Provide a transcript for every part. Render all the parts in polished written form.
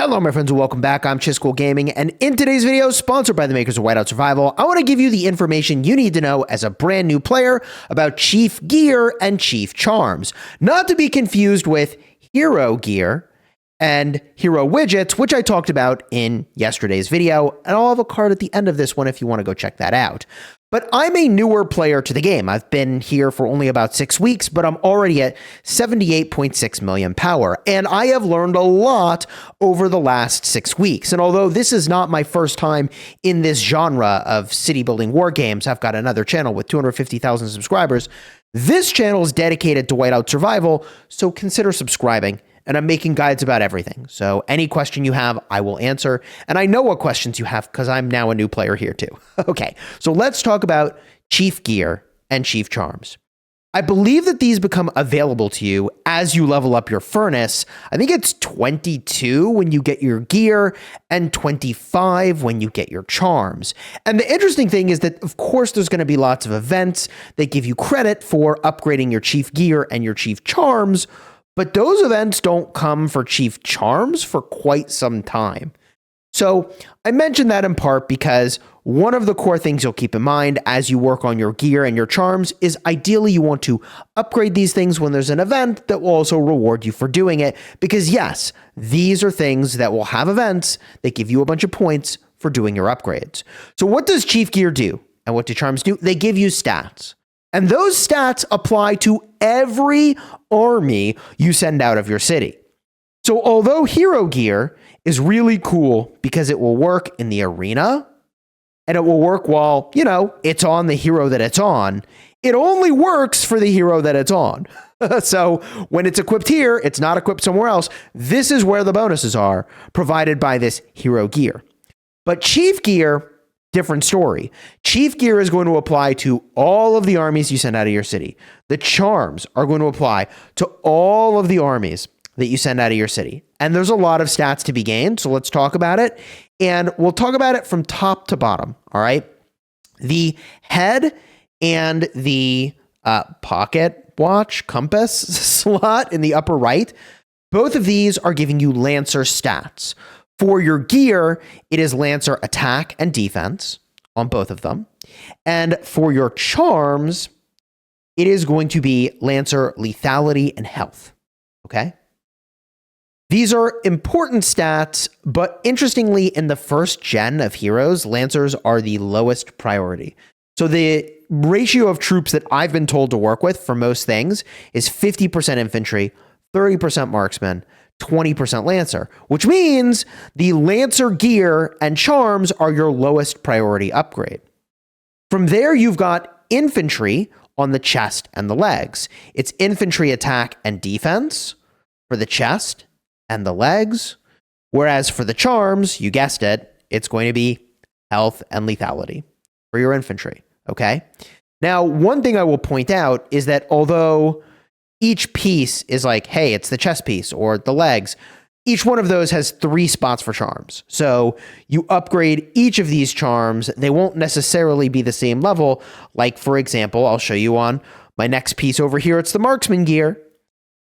Hello, my friends, and welcome back. I'm Chiscool Gaming, and in today's video, sponsored by the makers of Whiteout Survival, I want to give you the information you need to know as a brand new player about Chief Gear and Chief Charms, not to be confused with Hero Gear and Hero Widgets, which I talked about in yesterday's video, and I'll have a card at the end of this one if you want to go check that out. But I'm a newer player to the game. I've been here for only about 6 weeks, but I'm already at 78.6 million power, and I have learned a lot over the last 6 weeks. And although this is not my first time in this genre of city building war games, I've got another channel with 250,000 subscribers. This channel is dedicated to Whiteout Survival, so consider subscribing. And I'm making guides about everything. So any question you have, I will answer. And I know what questions you have because I'm now a new player here too. Okay, so let's talk about Chief Gear and Chief Charms. I believe that these become available to you as you level up your furnace. I think it's 22 when you get your gear and 25 when you get your charms. And the interesting thing is that, of course, there's going to be lots of events that give you credit for upgrading your Chief Gear and your Chief Charms, but those events don't come for Chief Charms for quite some time. So I mentioned that in part because one of the core things you'll keep in mind as you work on your gear and your charms is ideally you want to upgrade these things when there's an event that will also reward you for doing it. Because yes, these are things that will have events that give you a bunch of points for doing your upgrades. So what does Chief Gear do? And what do charms do? They give you stats. And those stats apply to every army you send out of your city. So although Hero Gear is really cool because it will work in the arena and it will work while, it's on the hero that it's on, it only works for the hero that it's on. So when it's equipped here, it's not equipped somewhere else. This is where the bonuses are provided by this Hero Gear. But Chief Gear, different story. Chief Gear is going to apply to all of the armies you send out of your city. The charms are going to apply to all of the armies that you send out of your city. And there's a lot of stats to be gained, so let's talk about it. And we'll talk about it from top to bottom, all right? The head and the pocket watch compass slot in the upper right, both of these are giving you Lancer stats. For your gear, it is Lancer attack and defense on both of them. And for your charms, it is going to be Lancer lethality and health. Okay? These are important stats, but interestingly, in the first gen of heroes, Lancers are the lowest priority. So the ratio of troops that I've been told to work with for most things is 50% infantry, 30% marksman, 20% Lancer, which means the Lancer gear and charms are your lowest priority upgrade. From there, you've got infantry on the chest and the legs. It's infantry attack and defense for the chest and the legs, whereas for the charms, you guessed it, it's going to be health and lethality for your infantry, okay? Now, one thing I will point out is that although each piece is like, hey, it's the chest piece or the legs, each one of those has 3 spots for charms. So you upgrade each of these charms. They won't necessarily be the same level. Like, for example, I'll show you on my next piece over here. It's the marksman gear.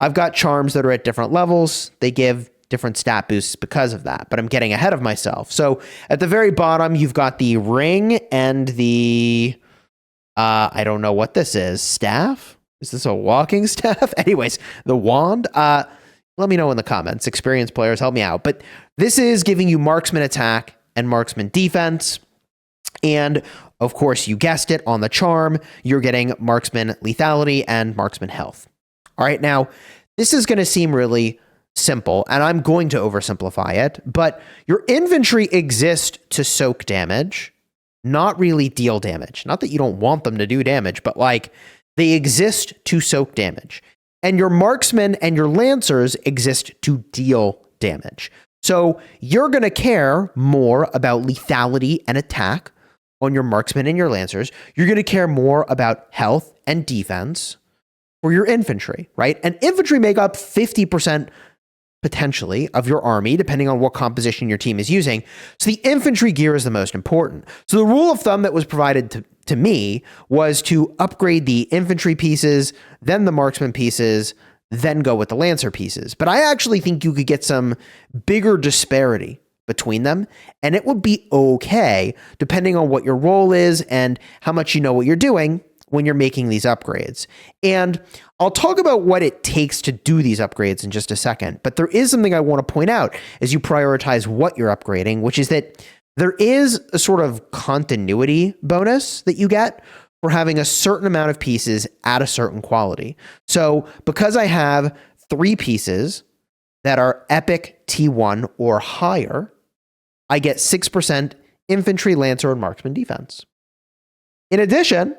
I've got charms that are at different levels. They give different stat boosts because of that, but I'm getting ahead of myself. So at the very bottom, you've got the ring and the, I don't know what this is, staff? Is this a walking staff? Anyways, the wand. Let me know in the comments. Experienced players, help me out. But this is giving you marksman attack and marksman defense. And of course, you guessed it, on the charm, you're getting marksman lethality and marksman health. All right, now, this is going to seem really simple, and I'm going to oversimplify it, but your infantry exist to soak damage, not really deal damage. Not that you don't want them to do damage, but like, they exist to soak damage. And your marksmen and your lancers exist to deal damage. So you're going to care more about lethality and attack on your marksmen and your lancers. You're going to care more about health and defense for your infantry, right? And infantry make up 50% potentially of your army, depending on what composition your team is using. So the infantry gear is the most important. So the rule of thumb that was provided to me was to upgrade the infantry pieces, then the marksman pieces, then go with the Lancer pieces. But I actually think you could get some bigger disparity between them, and it would be okay depending on what your role is and how much you know what you're doing when you're making these upgrades. And I'll talk about what it takes to do these upgrades in just a second, but there is something I want to point out as you prioritize what you're upgrading, which is that there is a sort of continuity bonus that you get for having a certain amount of pieces at a certain quality. So because I have 3 pieces that are epic T1 or higher, I get 6% infantry, lancer, and marksman defense. In addition,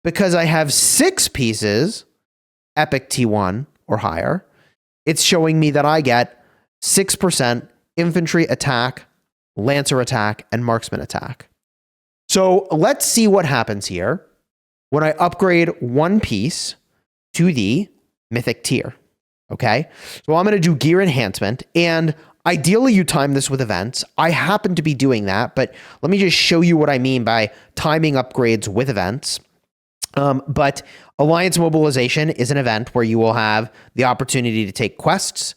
because I have 6 pieces epic T1 or higher, it's showing me that I get 6% infantry attack, lancer attack, and marksman attack. So let's see what happens here when I upgrade 1 piece to the mythic tier. Okay, so I'm going to do gear enhancement, and ideally you time this with events. I happen to be doing that, but let me just show you what I mean by timing upgrades with events. But Alliance Mobilization is an event where you will have the opportunity to take quests.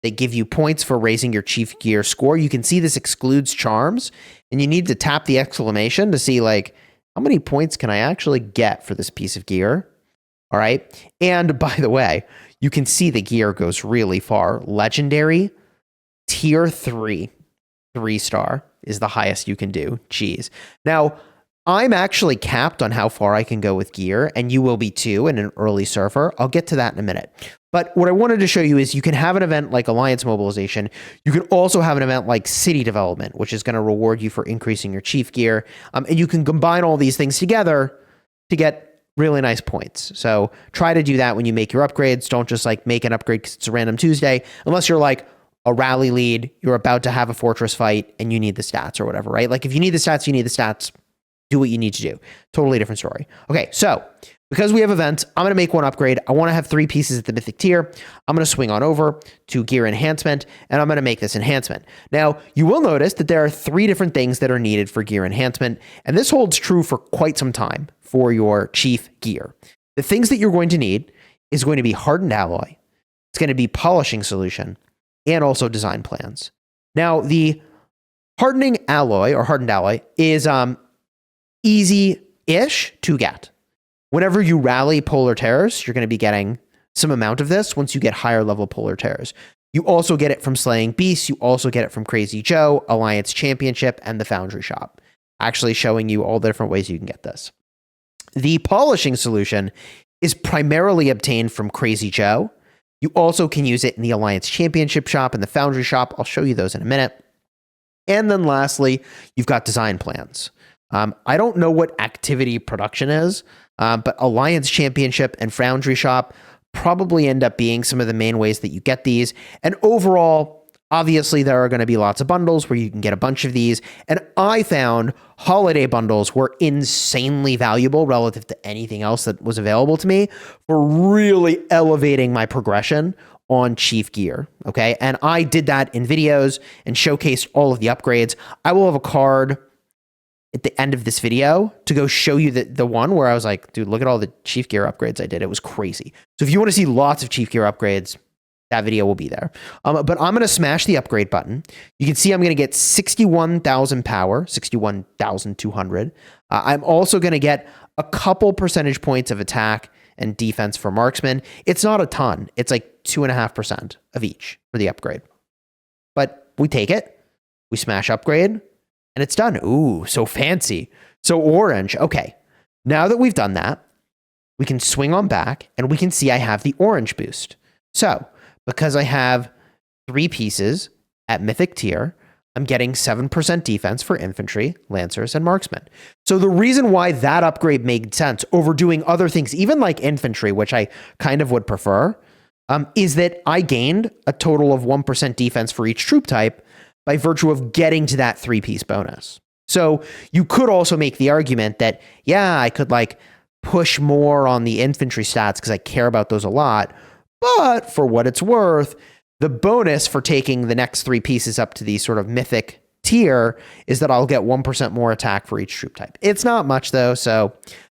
They give you points for raising your chief gear score. You can see this excludes charms, and you need to tap the exclamation to see like, how many points can I actually get for this piece of gear? All right. And by the way, you can see the gear goes really far. Legendary, tier 3, 3-star is the highest you can do. Jeez. Now, I'm actually capped on how far I can go with gear, and you will be too in an early surfer. I'll get to that in a minute. But what I wanted to show you is you can have an event like Alliance Mobilization. You can also have an event like City Development, which is going to reward you for increasing your chief gear. And you can combine all these things together to get really nice points. So try to do that when you make your upgrades. Don't just like make an upgrade because it's a random Tuesday, unless you're like a rally lead, you're about to have a fortress fight, and you need the stats or whatever, right? Like if you need the stats, you need the stats. Do what you need to do. Totally different story. Okay, so because we have events, I'm going to make one upgrade. I want to have 3 pieces at the mythic tier. I'm going to swing on over to gear enhancement, and I'm going to make this enhancement. Now, you will notice that there are 3 different things that are needed for gear enhancement, and this holds true for quite some time for your chief gear. The things that you're going to need is going to be hardened alloy, it's going to be polishing solution, and also design plans. Now, the hardening alloy or hardened alloy is easy-ish to get. Whenever you rally polar terrors, you're going to be getting some amount of this once you get higher level polar terrors. You also get it from slaying beasts. You also get it from Crazy Joe, Alliance Championship, and the Foundry Shop. Actually showing you all the different ways you can get this. The polishing solution is primarily obtained from Crazy Joe. You also can use it in the Alliance Championship shop and the Foundry Shop. I'll show you those in a minute. And then lastly, you've got design plans. I don't know what activity production is, but Alliance Championship and Foundry Shop probably end up being some of the main ways that you get these. And overall, obviously, there are going to be lots of bundles where you can get a bunch of these. And I found holiday bundles were insanely valuable relative to anything else that was available to me for really elevating my progression on chief gear. Okay. And I did that in videos and showcased all of the upgrades. I will have a card at the end of this video to go show you the one where I was like, dude, look at all the chief gear upgrades I did. It was crazy. So if you want to see lots of chief gear upgrades, that video will be there. But I'm going to smash the upgrade button. You can see I'm going to get 61,000 power, 61,200. I'm also going to get a couple percentage points of attack and defense for marksman. It's not a ton. It's like 2.5% of each for the upgrade. But we take it, we smash upgrade, and it's done. Ooh, so fancy. So orange. Okay. Now that we've done that, we can swing on back and we can see I have the orange boost. So because I have 3 pieces at mythic tier, I'm getting 7% defense for infantry, lancers, and marksmen. So the reason why that upgrade made sense over doing other things, even like infantry, which I kind of would prefer, is that I gained a total of 1% defense for each troop type by virtue of getting to that 3-piece bonus. So you could also make the argument that, yeah, I could like push more on the infantry stats because I care about those a lot. But for what it's worth, the bonus for taking the next 3 pieces up to the sort of mythic tier is that I'll get 1% more attack for each troop type. It's not much though. So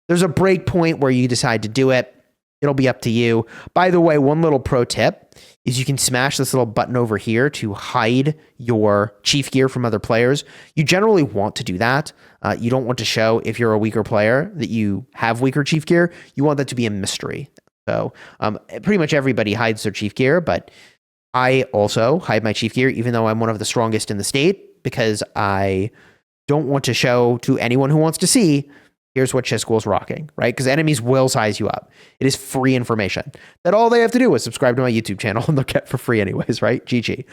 there's a break point where you decide to do it. It'll be up to you. By the way, one little pro tip is you can smash this little button over here to hide your chief gear from other players. You generally want to do that. You don't want to show, if you're a weaker player, that you have weaker chief gear. You want that to be a mystery. So pretty much everybody hides their chief gear, but I also hide my chief gear, even though I'm one of the strongest in the state, because I don't want to show to anyone who wants to see, here's what Chiscool's rocking, right? Because enemies will size you up. It is free information that all they have to do is subscribe to my YouTube channel and they'll get for free anyways, right? GG.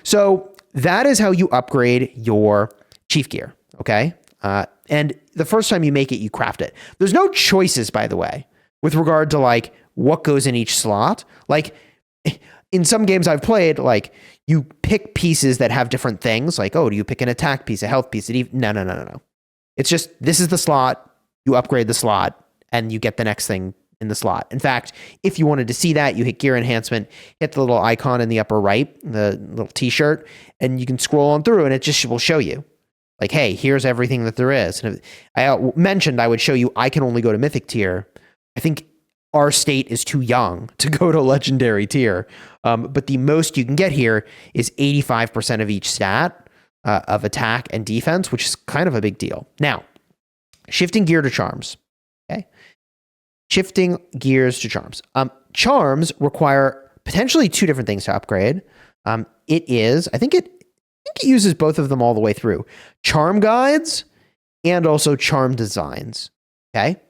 So that is how you upgrade your chief gear, okay? And the first time you make it, you craft it. There's no choices, by the way, with regard to like what goes in each slot. Like in some games I've played, like you pick pieces that have different things. Like, oh, do you pick an attack piece, a health piece? No. It's just, this is the slot. You upgrade the slot and you get the next thing in the slot. In fact, if you wanted to see that, you hit gear enhancement, hit the little icon in the upper right, the little t-shirt, and you can scroll on through and it just will show you like, hey, here's everything that there is. And I mentioned I would show you, I can only go to mythic tier. I think our state is too young to go to legendary tier. But the most you can get here is 85% of each stat of attack and defense, which is kind of a big deal. Now, shifting gear to charms. Okay. Shifting gears to charms. Charms require potentially two different things to upgrade. I think it uses both of them all the way through. Charm guides and also charm designs. Okay.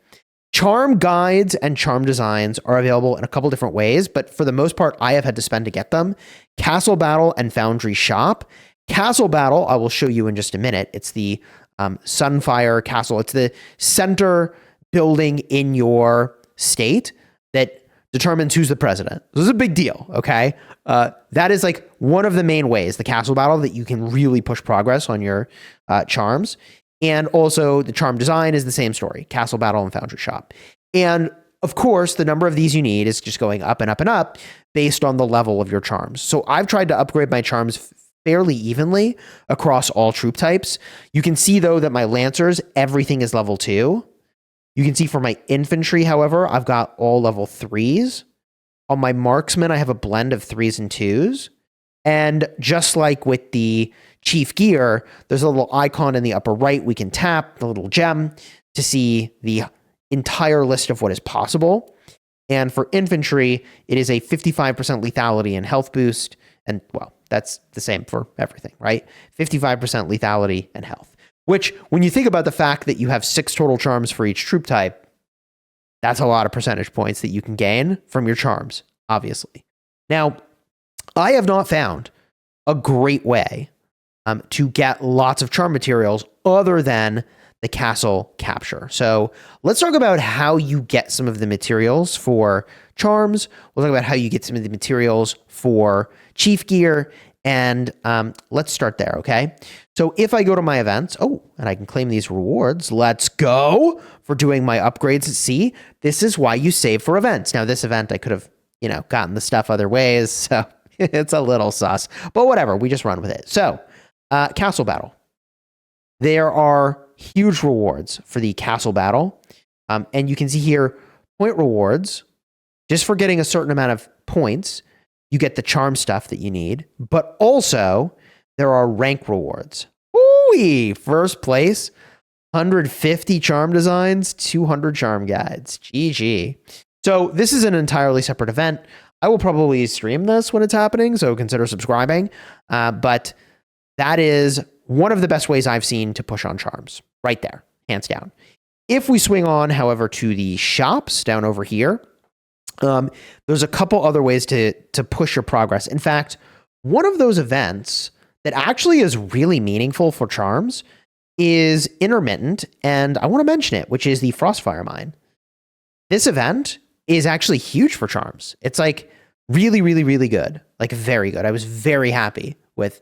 Charm guides and charm designs are available in a couple different ways, but for the most part, I have had to spend to get them. Castle Battle and Foundry Shop. Castle Battle, I will show you in just a minute. It's the Sunfire Castle. It's the center building in your state that determines who's the president. This is a big deal, okay? That is like one of the main ways, the Castle Battle, that you can really push progress on your charms. And also the charm design is the same story, Castle Battle and Foundry Shop. And of course, the number of these you need is just going up and up and up based on the level of your charms. So I've tried to upgrade my charms fairly evenly across all troop types. You can see though that my Lancers, everything is level 2. You can see for my infantry, however, I've got all level 3s. On my marksmen, I have a blend of 3s and 2s. And just like with the chief gear, there's a little icon in the upper right. We can tap the little gem to see the entire list of what is possible. And for infantry, it is a 55% lethality and health boost. And well, that's the same for everything, right? 55% lethality and health, which when you think about the fact that you have 6 total charms for each troop type, that's a lot of percentage points that you can gain from your charms, obviously. Now, I have not found a great way to get lots of charm materials other than the castle capture. So let's talk about how you get some of the materials for charms. We'll talk about how you get some of the materials for chief gear. And let's start there, okay? So if I go to my events, and I can claim these rewards. Let's go for doing my upgrades. See, this is why you save for events. Now, this event, I could have, gotten the stuff other ways. So it's a little sus, but whatever. We just run with it. So Castle Battle. There are huge rewards for the Castle Battle. And you can see here, point rewards. Just for getting a certain amount of points, you get the charm stuff that you need. But also, there are rank rewards. Ooh, first place, 150 charm designs, 200 charm guides. GG. So this is an entirely separate event. I will probably stream this when it's happening, so consider subscribing. But that is one of the best ways I've seen to push on charms. Right there, hands down. If we swing on, however, to the shops down over here, there's a couple other ways to push your progress. In fact, one of those events that actually is really meaningful for charms is intermittent, and I want to mention it, which is the Frostfire Mine. This event is actually huge for charms. It's like really, really, really good. Like very good. I was very happy with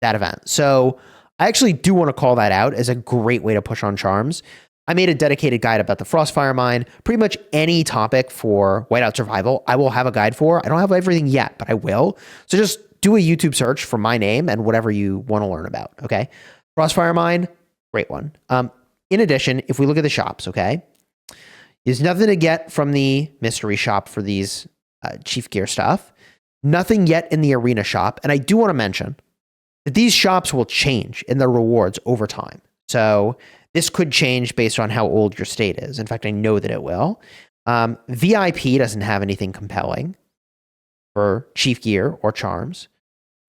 that event. So I actually do want to call that out as a great way to push on charms. I made a dedicated guide about the Frostfire Mine. Pretty much any topic for Whiteout Survival, I will have a guide for. I don't have everything yet, but I will. So just do a YouTube search for my name and whatever you want to learn about, okay? Frostfire Mine, great one. In addition, if we look at the shops, okay? There's nothing to get from the mystery shop for these Chief Gear stuff. Nothing yet in the arena shop. And I do want to mention that these shops will change in their rewards over time. So this could change based on how old your state is. In fact, I know that it will. VIP doesn't have anything compelling for Chief Gear or Charms.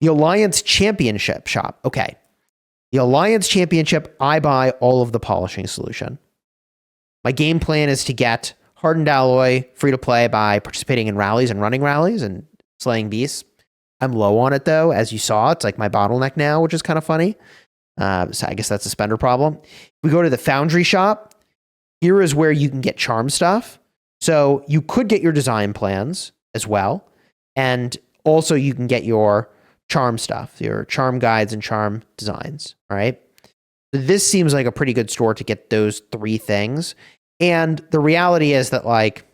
The Alliance Championship shop. Okay. The Alliance Championship, I buy all of the polishing solution. My game plan is to get hardened alloy free to play by participating in rallies and running rallies and slaying beasts. I'm low on it though. As you saw, it's like my bottleneck now, which is kind of funny. So I guess that's a spender problem. We go to the Foundry shop. Here is where you can get charm stuff. So you could get your design plans as well. And also you can get your charm stuff, your charm guides and charm designs. All right. So this seems like a pretty good store to get those three things. And the reality is that like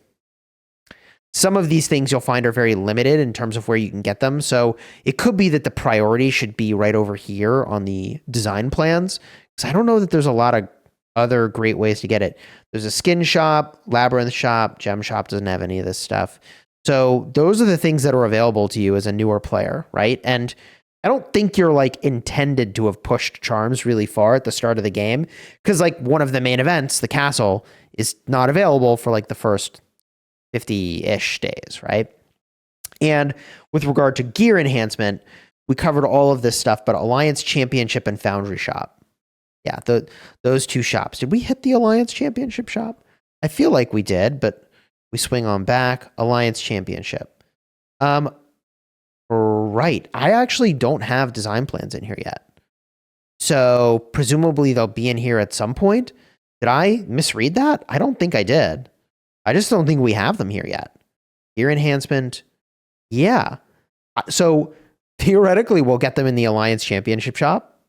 some of these things you'll find are very limited in terms of where you can get them. So it could be that the priority should be right over here on the design plans. Because I don't know that there's a lot of other great ways to get it. There's a skin shop, labyrinth shop, gem shop doesn't have any of this stuff. So those are the things that are available to you as a newer player, right? And I don't think you're like intended to have pushed charms really far at the start of the game because like one of the main events, the castle, is not available for like the first 50-ish days, right? And with regard to gear enhancement, we covered all of this stuff, but Alliance Championship and Foundry Shop. Yeah, those two shops. Did we hit the Alliance Championship shop? I feel like we did, but we swing on back. Alliance Championship. Right. I actually don't have design plans in here yet. So presumably they'll be in here at some point. Did I misread that? I don't think I did. I just don't think we have them here yet. Gear enhancement. Yeah. So theoretically, we'll get them in the Alliance Championship shop.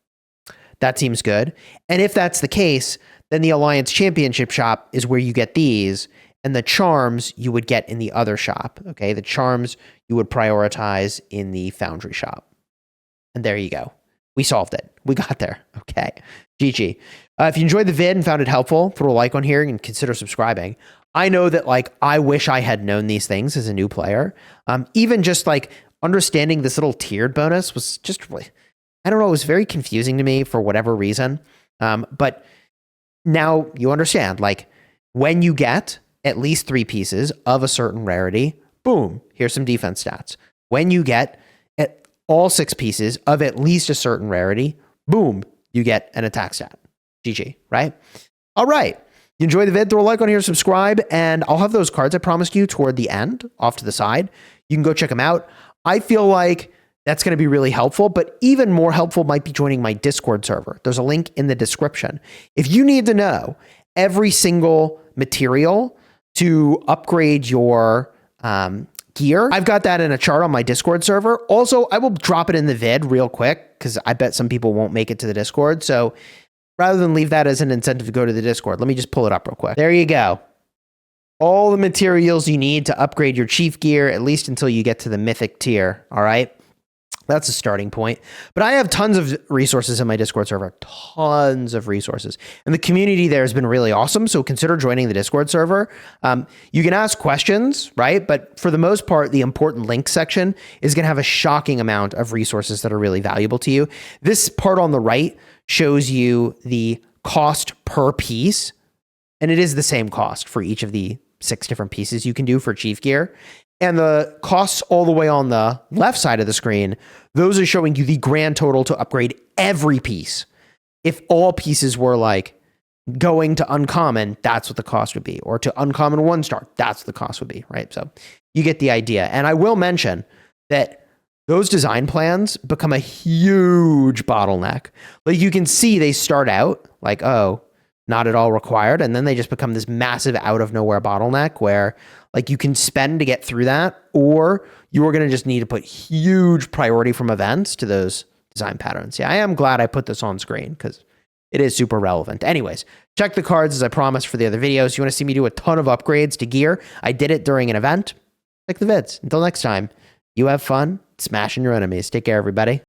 That seems good. And if that's the case, then the Alliance Championship shop is where you get these. And the charms you would get in the other shop. Okay. The charms you would prioritize in the Foundry shop. And there you go. We solved it. We got there. Okay. GG. If you enjoyed the vid and found it helpful, throw a like on here and consider subscribing. I know that like I wish I had known these things as a new player. Even just like understanding this little tiered bonus was just really, I don't know, it was very confusing to me for whatever reason. But now you understand, like when you get at least 3 pieces of a certain rarity, boom, here's some defense stats. When you get all 6 pieces of at least a certain rarity, boom, you get an attack stat. GG, right? All right. You enjoy the vid, throw a like on here, subscribe, and I'll have those cards I promised you toward the end, off to the side. You can go check them out. I feel like that's going to be really helpful, but even more helpful might be joining my Discord server. There's a link in the description. If you need to know every single material to upgrade your gear, I've got that in a chart on my Discord server. Also, I will drop it in the vid real quick because I bet some people won't make it to the Discord. So rather than leave that as an incentive to go to the Discord, let me just pull it up real quick. There you go. All the materials you need to upgrade your chief gear, at least until you get to the mythic tier. All right. That's a starting point. But I have tons of resources in my Discord server, tons of resources. And the community there has been really awesome. So consider joining the Discord server. You can ask questions, right? But for the most part, the important links section is going to have a shocking amount of resources that are really valuable to you. This part on the right shows you the cost per piece. And it is the same cost for each of the 6 different pieces you can do for chief gear. And the costs all the way on the left side of the screen, those are showing you the grand total to upgrade every piece. If all pieces were like going to uncommon, that's what the cost would be. Or to uncommon 1-star, that's what the cost would be, right? So you get the idea. And I will mention that those design plans become a huge bottleneck. Like you can see they start out like, oh, not at all required. And then they just become this massive out of nowhere bottleneck where like you can spend to get through that, or you are going to just need to put huge priority from events to those design patterns. Yeah, I am glad I put this on screen because it is super relevant. Anyways, check the cards as I promised for the other videos. You want to see me do a ton of upgrades to gear? I did it during an event. Check the vids. Until next time, you have fun smashing your enemies. Take care, everybody.